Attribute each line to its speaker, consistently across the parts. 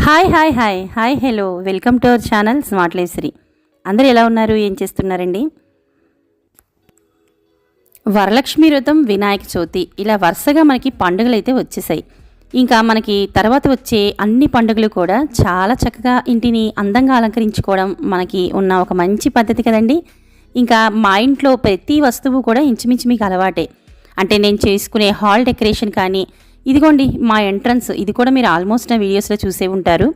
Speaker 1: Hi hi hi hi hello welcome to our channel smart life Shri. అందరూ ఎలా ఉన్నారు, ఏం చేస్తున్నారండి? వరలక్ష్మి వ్రతం, వినాయక చవితి ఇలా వరుసగా మనకి పండుగలు అయితే వచ్చేసాయి. ఇంకా మనకి తర్వాత వచ్చే అన్ని పండుగలు కూడా చాలా చక్కగా ఇంటిని అందంగా అలంకరించుకోవడం మనకి ఉన్న ఒక మంచి పద్ధతి కదండి. ఇంకా మా ఇంట్లో ప్రతి వస్తువు కూడా ఇంచుమించు మీకు అలవాటే. అంటే నేను చేసుకునే హాల్ డెకరేషన్ కానీ, ఇదిగోండి మా ఎంట్రన్స్, ఇది కూడా మీరు ఆల్మోస్ట్ నా వీడియోస్లో చూసే ఉంటారు.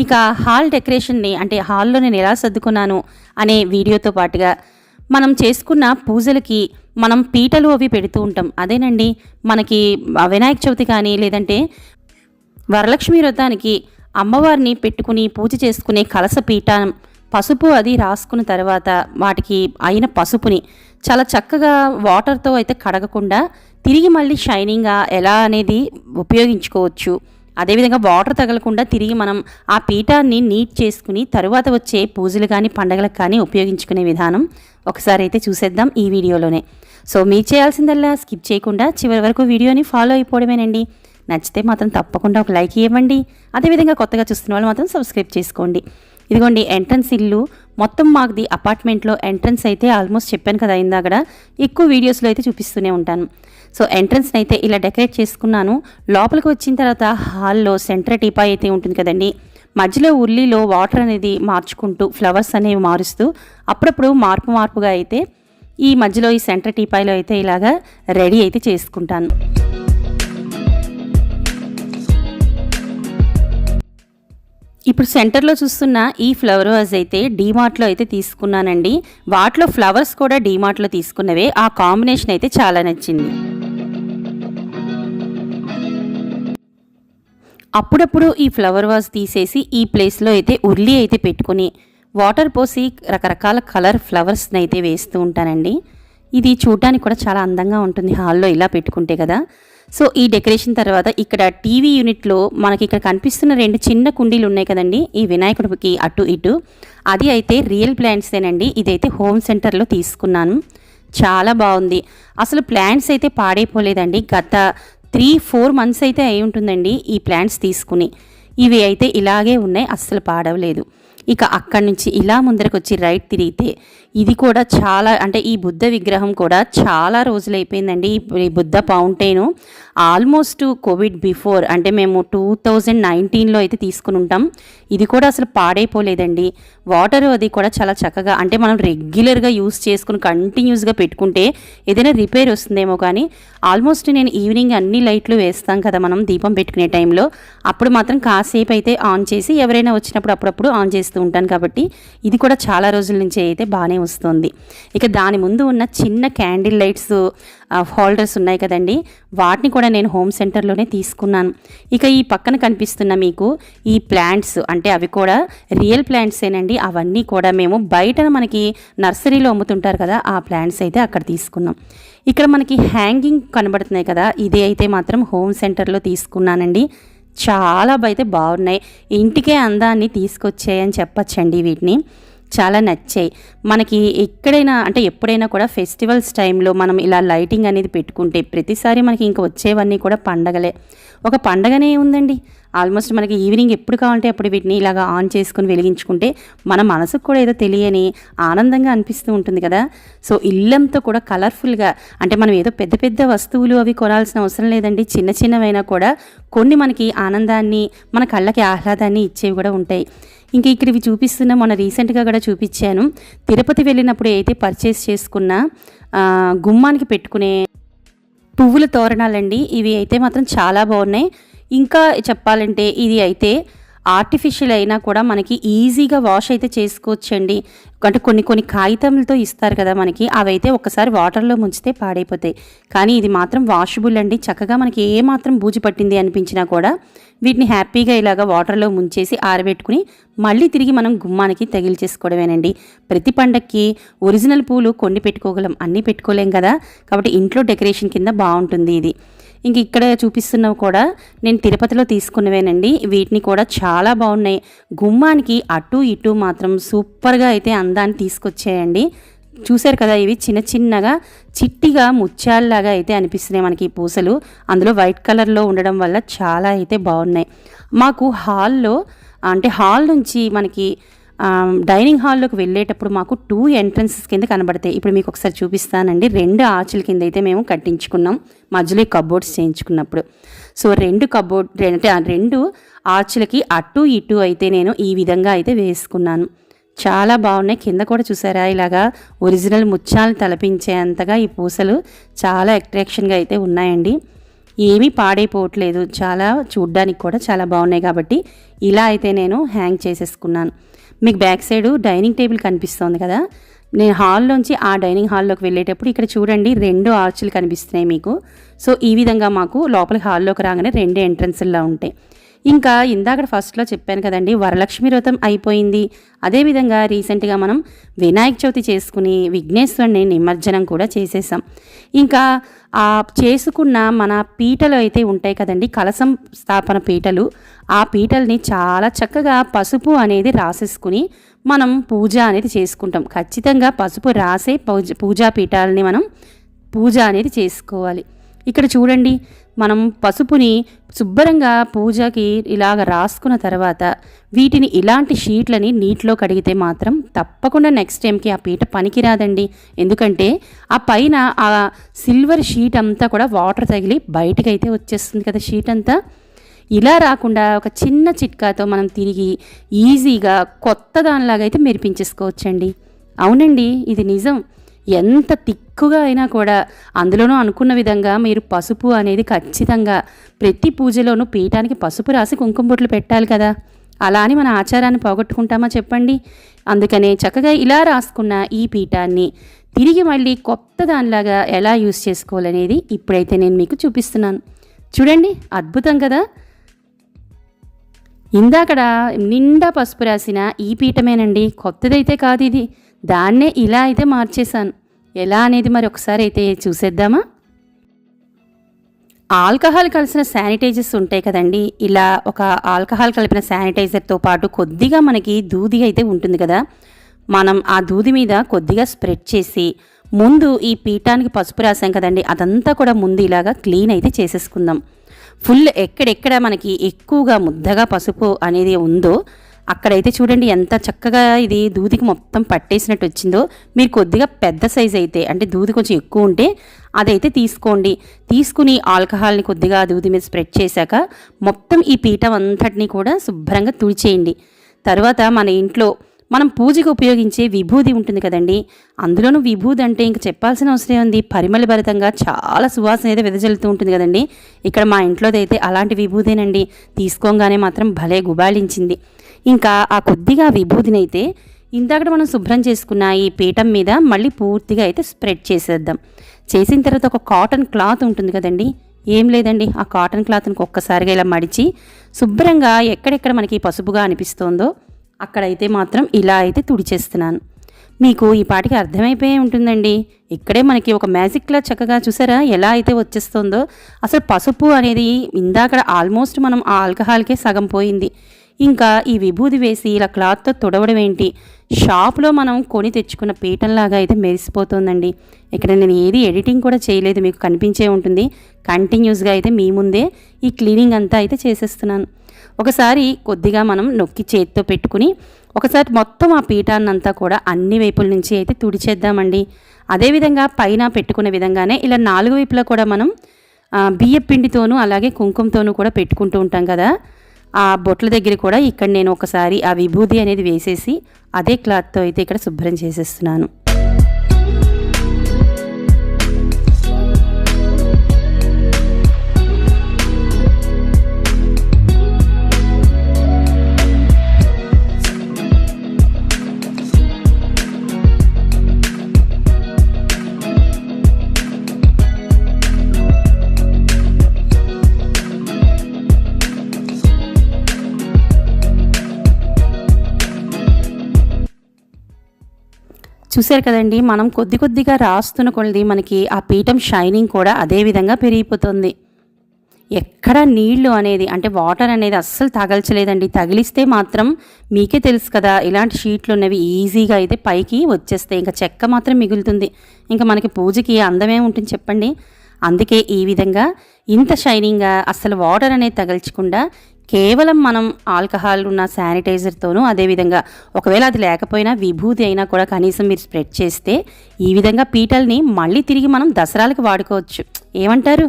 Speaker 1: ఇక హాల్ డెకరేషన్ని అంటే హాల్లో నేను ఎలా సర్దుకున్నాను అనే వీడియోతో పాటుగా మనం చేసుకున్న పూజలకి మనం పీటలు అవి పెడుతూ ఉంటాం. అదేనండి మనకి వినాయక చవితి కానీ లేదంటే వరలక్ష్మి వ్రతానికి అమ్మవారిని పెట్టుకుని పూజ చేసుకునే కలస పీఠం పసుపు అది రాసుకున్న తర్వాత వాటికి అయిన పసుపుని చాలా చక్కగా వాటర్తో అయితే కడగకుండా తిరిగి మళ్ళీ షైనింగ్గా ఎలా అనేది ఉపయోగించుకోవచ్చు. అదేవిధంగా వాటర్ తగలకుండా తిరిగి మనం ఆ పీఠాన్ని నీట్ చేసుకుని తరువాత వచ్చే పూజలు కానీ పండగలకు కానీ ఉపయోగించుకునే విధానం ఒకసారి అయితే చూసేద్దాం ఈ వీడియోలోనే. సో మీరు చేయాల్సిందల్లా స్కిప్ చేయకుండా చివరి వరకు వీడియోని ఫాలో అయిపోవడమేనండి. నచ్చితే మాత్రం తప్పకుండా ఒక లైక్ ఇవ్వండి. అదేవిధంగా కొత్తగా చూస్తున్న వాళ్ళు మాత్రం సబ్స్క్రైబ్ చేసుకోండి. ఇదిగోండి ఎంట్రన్స్ ఇల్లు మొత్తం మాకుది అపార్ట్మెంట్లో ఎంట్రన్స్ అయితే ఆల్మోస్ట్ చెప్పాను కదా ఇందాక, ఎక్కువ వీడియోస్లో అయితే చూపిస్తూనే ఉంటాను. సో ఎంట్రన్స్ని అయితే ఇలా డెకరేట్ చేసుకున్నాను. లోపలికి వచ్చిన తర్వాత హాల్లో సెంటర్ టీపాయ్ అయితే ఉంటుంది కదండి, మధ్యలో ఉర్లీలో వాటర్ అనేది మార్చుకుంటూ ఫ్లవర్స్ అనేవి మారుస్తూ అప్పుడప్పుడు మార్పుగా అయితే ఈ మధ్యలో ఈ సెంటర్ టీపాయ్లో అయితే ఇలాగా రెడీ అయితే చేసుకుంటాను. ఇప్పుడు సెంటర్లో చూస్తున్న ఈ ఫ్లవర్ వాజ్ అయితే డీమార్ట్లో అయితే తీసుకున్నానండి. వాటిలో ఫ్లవర్స్ కూడా డీమార్ట్లో తీసుకున్నవే. ఆ కాంబినేషన్ అయితే చాలా నచ్చింది. అప్పుడప్పుడు ఈ ఫ్లవర్ వాజ్ తీసేసి ఈ ప్లేస్లో అయితే ఉర్లీ అయితే పెట్టుకుని వాటర్ పోసి రకరకాల కలర్ ఫ్లవర్స్ని అయితే వేస్తూ ఉంటానండి. ఇది చూడడానికి కూడా చాలా అందంగా ఉంటుంది హాల్లో ఇలా పెట్టుకుంటే కదా. సో ఈ డెకరేషన్ తర్వాత ఇక్కడ టీవీ యూనిట్లో మనకి ఇక్కడ కనిపిస్తున్న రెండు చిన్న కుండీలు ఉన్నాయి కదండి, ఈ వినాయకుడికి అటు ఇటు, అది అయితే రియల్ ప్లాంట్సేనండి. ఇదైతే హోమ్ సెంటర్లో తీసుకున్నాను. చాలా బాగుంది. అసలు ప్లాంట్స్ అయితే పాడైపోలేదండి. గత 3-4 మంత్స్ అయితే అయి ఉంటుందండి ఈ ప్లాంట్స్ తీసుకుని. ఇవి అయితే ఇలాగే ఉన్నాయి, అస్సలు పాడవలేదు. ఇక అక్కడి నుంచి ఇలా ముందరకు వచ్చి రైట్ తిరిగితే ఇది కూడా చాలా అంటే ఈ బుద్ధ విగ్రహం కూడా చాలా రోజులు అయిపోయిందండి. ఈ బుద్ధ ఫౌంటైను ఆల్మోస్ట్ కోవిడ్ బిఫోర్ అంటే మేము 2019లో అయితే తీసుకుని ఉంటాం. ఇది కూడా అసలు పాడైపోలేదండి. వాటర్ అది కూడా చాలా చక్కగా అంటే మనం రెగ్యులర్గా యూస్ చేసుకుని కంటిన్యూస్గా పెట్టుకుంటే ఏదైనా రిపేర్ వస్తుందేమో కానీ ఆల్మోస్ట్ నేను ఈవినింగ్ అన్ని లైట్లు వేస్తాం కదా మనం దీపం పెట్టుకునే టైంలో, అప్పుడు మాత్రం కాసేపు అయితే ఆన్ చేసి ఎవరైనా వచ్చినప్పుడు అప్పుడప్పుడు ఆన్ చేస్తూ ఉంటాను. కాబట్టి ఇది కూడా చాలా రోజుల నుంచి అయితే బాగానే వస్తుంది. ఇక దాని ముందు ఉన్న చిన్న క్యాండిల్ లైట్స్ హోల్డర్స్ ఉన్నాయి కదండి, వాటిని కూడా నేను హోమ్ సెంటర్లోనే తీసుకున్నాను. ఇక ఈ పక్కన కనిపిస్తున్న మీకు ఈ ప్లాంట్స్ అంటే అవి కూడా రియల్ ప్లాంట్సేనండి. అవన్నీ కూడా మేము బయట మనకి నర్సరీలో అమ్ముతుంటారు కదా, ఆ ప్లాంట్స్ అయితే అక్కడ తీసుకున్నాం. ఇక్కడ మనకి హ్యాంగింగ్ కనబడుతున్నాయి కదా, ఇది అయితే మాత్రం హోమ్ సెంటర్లో తీసుకున్నానండి. చాలా అయితే బాగున్నాయి, ఇంటికే అందాన్ని తీసుకొచ్చాయని చెప్పచ్చండి. వీటిని చాలా నచ్చాయి. మనకి ఎక్కడైనా అంటే ఎప్పుడైనా కూడా ఫెస్టివల్స్ టైంలో మనం ఇలా లైటింగ్ అనేది పెట్టుకుంటే ప్రతిసారి మనకి ఇంకా వచ్చేవన్నీ కూడా పండగలే. ఒక పండగనే ఉందండి. ఆల్మోస్ట్ మనకి ఈవినింగ్ ఎప్పుడు కావాలంటే అప్పుడు వీటిని ఇలాగా ఆన్ చేసుకుని వెలిగించుకుంటే మన మనసుకు కూడా ఏదో తెలియని ఆనందంగా అనిపిస్తూ ఉంటుంది కదా. సో ఇల్లంతా కూడా కలర్ఫుల్గా అంటే మనం ఏదో పెద్ద పెద్ద వస్తువులు అవి కొనాల్సిన అవసరం లేదండి. చిన్న చిన్నవైనా కూడా కొన్ని మనకి ఆనందాన్ని మన కళ్ళకి ఆహ్లాదాన్ని ఇచ్చేవి కూడా ఉంటాయి. ఇంకా ఇక్కడ ఇవి చూపిస్తున్న మొన్న రీసెంట్గా కూడా చూపించాను. తిరుపతి వెళ్ళినప్పుడు అయితే పర్చేస్ చేసుకున్న గుమ్మానికి పెట్టుకునే పువ్వుల తోరణాలండి. ఇవి అయితే మాత్రం చాలా బాగున్నాయి. ఇంకా చెప్పాలంటే ఇది అయితే ఆర్టిఫిషియల్ అయినా కూడా మనకి ఈజీగా వాష్ అయితే చేసుకోవచ్చండి. అంటే కొన్ని కాగితంతో ఇస్తారు కదా మనకి, అవైతే ఒకసారి వాటర్లో ముంచితే పాడైపోతాయి. కానీ ఇది మాత్రం వాషబుల్ అండి. చక్కగా మనకి ఏ మాత్రం బూజు పట్టింది అనిపించినా కూడా వీటిని హ్యాపీగా ఇలాగ వాటర్లో ముంచేసి ఆరబెట్టుకుని మళ్ళీ తిరిగి మనం గుమ్మానికి తగిలిచేసుకోవడమేనండి. ప్రతి పండక్కి ఒరిజినల్ పూలు కొన్ని పెట్టుకోగలం, అన్నీ పెట్టుకోలేం కదా. కాబట్టి ఇంట్లో డెకరేషన్ కింద బాగుంటుంది ఇది. ఇంక ఇక్కడ చూపిస్తున్నవి కూడా నేను తిరుపతిలో తీసుకున్నవేనండి. వీటిని కూడా చాలా బాగున్నాయి. గుమ్మానికి అటు ఇటు మాత్రం సూపర్గా అయితే అందాన్ని తీసుకొచ్చాయండి. చూశారు కదా, ఇవి చిన్న చిన్నగా చిట్టిగా ముత్యాలలాగా అయితే అనిపిస్తున్నాయి మనకి ఈ పూసలు. అందులో వైట్ కలర్లో ఉండడం వల్ల చాలా అయితే బాగున్నాయి. మాకు హాల్ నుంచి మనకి డైనింగ్ హాల్లోకి వెళ్ళేటప్పుడు మాకు 2 ఎంట్రన్సెస్ కింద కనబడతాయి. ఇప్పుడు మీకు ఒకసారి చూపిస్తానండి. 2 ఆర్చుల కింద అయితే మేము కట్టించుకున్నాం మధ్యలో కబోర్డ్స్ చేయించుకున్నప్పుడు. సో 2 ఆర్చులకి అటు ఇటు అయితే నేను ఈ విధంగా అయితే వేసుకున్నాను. చాలా బాగున్నాయి. కింద కూడా చూసారా, ఇలాగా ఒరిజినల్ ముత్యాలు తలపించేంతగా ఈ పూసలు చాలా అట్రాక్షన్గా అయితే ఉన్నాయండి. ఏమీ పాడైపోవట్లేదు, చాలా చూడ్డానికి కూడా చాలా బాగున్నాయి. కాబట్టి ఇలా అయితే నేను హ్యాంగ్ చేసేసుకున్నాను. మీకు బ్యాక్ సైడ్ డైనింగ్ టేబుల్ కనిపిస్తుంది కదా, నేను హాల్లోంచి ఆ డైనింగ్ హాల్లోకి వెళ్ళేటప్పుడు ఇక్కడ చూడండి 2 ఆర్చులు కనిపిస్తున్నాయి మీకు. సో ఈ విధంగా మాకు లోపలికి హాల్లోకి రాగానే 2 ఎంట్రన్స్లా ఉంటాయి. ఇంకా ఇందాక ఫస్ట్లో చెప్పాను కదండి, వరలక్ష్మి వ్రతం అయిపోయింది. అదేవిధంగా రీసెంట్గా మనం వినాయక చవితి చేసుకుని విఘ్నేశ్వరుని నిమజ్జనం కూడా చేసేసాం. ఇంకా ఆ చేసుకున్న మన పీటలు అయితే ఉంటాయి కదండి, కలసం స్థాపన పీటలు, ఆ పీటల్ని చాలా చక్కగా పసుపు అనేది రాసేసుకుని మనం పూజ అనేది చేసుకుంటాం. ఖచ్చితంగా పసుపు రాసే పూజా పీఠాలని మనం పూజ అనేది చేసుకోవాలి. ఇక్కడ చూడండి, మనం పసుపుని శుభ్రంగా పూజకి ఇలాగ రాసుకున్న తర్వాత వీటిని ఇలాంటి షీట్లని నీటిలో కడిగితే మాత్రం తప్పకుండా నెక్స్ట్ టైంకి ఆ పీట పనికిరాదండి. ఎందుకంటే ఆ పైన ఆ సిల్వర్ షీట్ అంతా కూడా వాటర్ తగిలి బయటకు అయితే వచ్చేస్తుంది కదా షీట్ అంతా. ఇలా రాకుండా ఒక చిన్న చిట్కాతో మనం తిరిగి ఈజీగా కొత్త దానిలాగా అయితే మెరిపించేసుకోవచ్చండి. అవునండి, ఇది నిజం. ఎంత తిక్కుగా అయినా కూడా అందులోనూ అనుకున్న విధంగా మీరు పసుపు అనేది ఖచ్చితంగా ప్రతి పూజలోనూ పీఠానికి పసుపు రాసి కుంకుమ బొట్లు పెట్టాలి కదా. అలా అని మన ఆచారాన్ని పోగొట్టుకుంటామా చెప్పండి. అందుకనే చక్కగా ఇలా రాసుకున్న ఈ పీఠాన్ని తిరిగి మళ్ళీ కొత్త దానిలాగా ఎలా యూస్ చేసుకోవాలనేది ఇప్పుడైతే నేను మీకు చూపిస్తున్నాను. చూడండి, అద్భుతం కదా. ఇందాకడ నిండా పసుపు రాసిన ఈ పీఠమేనండి, కొత్తదైతే కాదు ఇది. దాన్నే ఇలా అయితే మార్చేశాను. ఎలా అనేది మరి ఒకసారి అయితే చూసేద్దామా. ఆల్కహాల్ కలిసిన శానిటైజర్స్ ఉంటాయి కదండి, ఇలా ఒక ఆల్కహాల్ కలిపిన శానిటైజర్తో పాటు కొద్దిగా మనకి దూది అయితే ఉంటుంది కదా, మనం ఆ దూది మీద కొద్దిగా స్ప్రెడ్ చేసి ముందు ఈ పీఠానికి పసుపు రాసాం కదండి, అదంతా కూడా ముందు ఇలాగా క్లీన్ అయితే చేసేసుకుందాం. ఫుల్ ఎక్కడెక్కడ మనకి ఎక్కువగా ముద్దగా పసుపు అనేది ఉందో అక్కడైతే చూడండి ఎంత చక్కగా ఇది దూదికి మొత్తం పట్టేసినట్టు వచ్చిందో. మీరు కొద్దిగా పెద్ద సైజ్ అయితే, అంటే దూది కొంచెం ఎక్కువ ఉంటే అదైతే తీసుకోండి. తీసుకుని ఆల్కహాల్ని కొద్దిగా దూది మీద స్ప్రెడ్ చేశాక మొత్తం ఈ పీఠం అంతటిని కూడా శుభ్రంగా తుడిచేయండి. తర్వాత మన ఇంట్లో మనం పూజకు ఉపయోగించే విభూది ఉంటుంది కదండి, అందులోనూ విభూది అంటే ఇంక చెప్పాల్సిన అవసరం ఉంది. పరిమళభరితంగా చాలా సువాసన అయితే వెదజల్లుతూ ఉంటుంది కదండి. ఇక్కడ మా ఇంట్లోదైతే అలాంటి విభూదేనండి. తీసుకోగానే మాత్రం భలే గుబాళించింది. ఇంకా ఆ కొద్దిగా విభూదిని అయితే ఇందాక మనం శుభ్రం చేసుకున్న ఈ పీఠం మీద మళ్ళీ పూర్తిగా అయితే స్ప్రెడ్ చేసేద్దాం. చేసిన తర్వాత ఒక కాటన్ క్లాత్ ఉంటుంది కదండి, ఏం లేదండి, ఆ కాటన్ క్లాత్ని ఒక్కసారిగా ఇలా మడిచి శుభ్రంగా ఎక్కడెక్కడ మనకి పసుపుగా అనిపిస్తోందో అక్కడైతే మాత్రం ఇలా అయితే తుడిచేస్తున్నాను. మీకు ఈ పాటికి అర్థమైపోయి ఉంటుందండి. ఇక్కడే మనకి ఒక మ్యాజిక్లా చక్కగా చూసారా ఎలా అయితే వచ్చేస్తుందో. అసలు పసుపు అనేది ఇందాక ఆల్మోస్ట్ మనం ఆ ఆల్కహాల్కే సగం పోయింది. ఇంకా ఈ విభూది వేసి ఇలా క్లాత్తో తుడవడం ఏంటి, షాప్లో మనం కొని తెచ్చుకున్న పీఠంలాగా అయితే మెరిసిపోతుందండి. ఇక్కడ నేను ఏది ఎడిటింగ్ కూడా చేయలేదు, మీకు కనిపించే ఉంటుంది. కంటిన్యూస్గా అయితే మీ ముందే ఈ క్లీనింగ్ అంతా అయితే చేసేస్తున్నాను. ఒకసారి కొద్దిగా మనం నొక్కి చేతితో పెట్టుకుని ఒకసారి మొత్తం ఆ పీఠాన్నంతా కూడా అన్ని వైపుల నుంచి అయితే తుడిచేద్దామండి. అదేవిధంగా పైన పెట్టుకునే విధంగానే ఇలా 4 వైపులా కూడా మనం బియ్య పిండితోనూ అలాగే కుంకుమతోనూ కూడా పెట్టుకుంటూ ఉంటాం కదా, ఆ బొట్ల దగ్గర కూడా ఇక్కడ నేను ఒకసారి ఆ విభూది అనేది వేసేసి అదే క్లాత్తో అయితే ఇక్కడ శుభ్రం చేసేస్తున్నాను. చూశారు కదండి, మనం కొద్ది కొద్దిగా రాస్తున్న కొలది మనకి ఆ పీఠం షైనింగ్ కూడా అదే విధంగా పెరిగిపోతుంది. ఎక్కడ నీళ్లు అనేది అంటే వాటర్ అనేది అస్సలు తగల్చలేదండి. తగిలిస్తే మాత్రం మీకే తెలుసు కదా, ఇలాంటి షీట్లు ఉన్నవి ఈజీగా అయితే పైకి వచ్చేస్తాయి. ఇంకా చెక్క మాత్రం మిగులుతుంది. ఇంకా మనకి పూజకి అందమే ఉంటుంది చెప్పండి. అందుకే ఈ విధంగా ఇంత షైనింగ్గా అస్సలు వాటర్ అనేది తగల్చకుండా కేవలం మనం ఆల్కహాల్ ఉన్న శానిటైజర్తోనూ, అదేవిధంగా ఒకవేళ అది లేకపోయినా విభూతి అయినా కూడా కనీసం మీరు స్ప్రెడ్ చేస్తే ఈ విధంగా పీటల్ని మళ్ళీ తిరిగి మనం దసరాలకు వాడుకోవచ్చు. ఏమంటారు?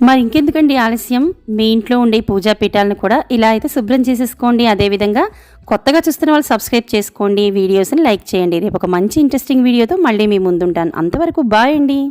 Speaker 1: మరి ఇంకెందుకండి ఆలస్యం, మీ ఇంట్లో ఉండే పూజా పీఠాలను కూడా ఇలా అయితే శుభ్రం చేసేసుకోండి. అదేవిధంగా కొత్తగా చూస్తున్న వాళ్ళు సబ్స్క్రైబ్ చేసుకోండి, వీడియోస్ని లైక్ చేయండి. రేపు ఒక మంచి ఇంట్రెస్టింగ్ వీడియోతో మళ్ళీ మీ ముందుంటాను. అంతవరకు బాయ్ అండి.